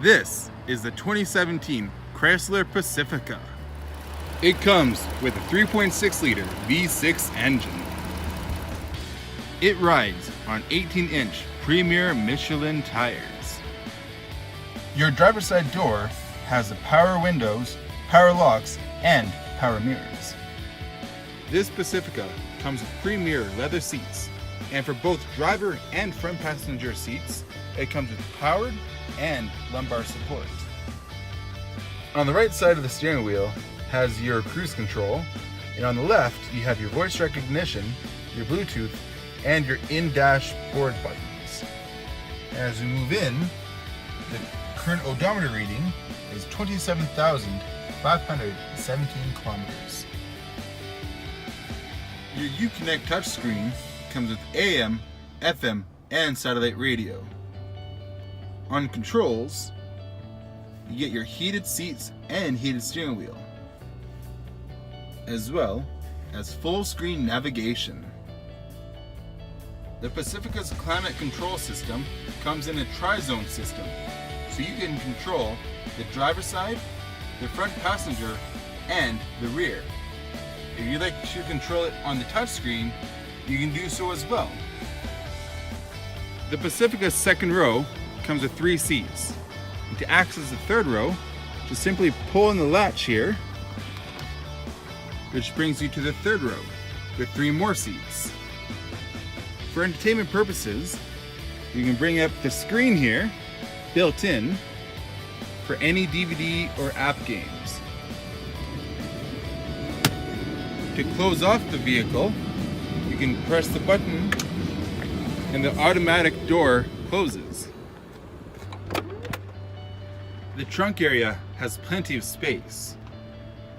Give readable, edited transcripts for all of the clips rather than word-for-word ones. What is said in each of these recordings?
This is the 2017 Chrysler Pacifica. It comes with a 3.6 liter V6 engine. It rides on 18-inch premier Michelin tires. Your driver's side door has the power windows, power locks, and power mirrors. This Pacifica comes with premier leather seats, and for both driver and front passenger seats, it comes with powered and lumbar support. On the right side of the steering wheel has your cruise control, and on the left you have your voice recognition, your Bluetooth, and your in-dashboard buttons. As we move in, the current odometer reading is 27,517 kilometers. Your Uconnect touchscreen comes with AM, FM, and satellite radio. On controls, you get your heated seats and heated steering wheel, as well as full screen navigation. The Pacifica's climate control system comes in a tri-zone system, so you can control the driver's side, the front passenger, and the rear. If you'd like to control it on the touchscreen, you can do so as well. The Pacifica's second row comes with 3 seats. And to access the third row, just simply pull on the latch here, which brings you to the third row with 3 more seats. For entertainment purposes, you can bring up the screen here, built in, for any DVD or app games. To close off the vehicle, you can press the button and the automatic door closes. The trunk area has plenty of space.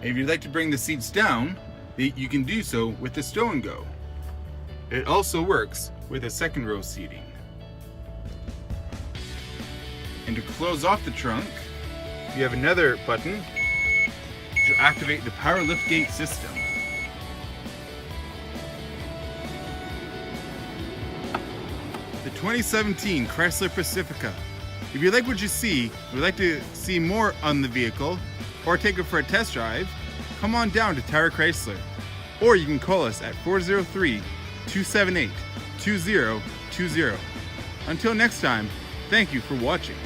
And if you'd like to bring the seats down, you can do so with the stow and go. It also works with a second row seating. And to close off the trunk, you have another button to activate the power liftgate system. The 2017 Chrysler Pacifica. If you like what you see, would like to see more on the vehicle, or take it for a test drive, come on down to Tower Chrysler. Or you can call us at 403-278-2020. Until next time, thank you for watching.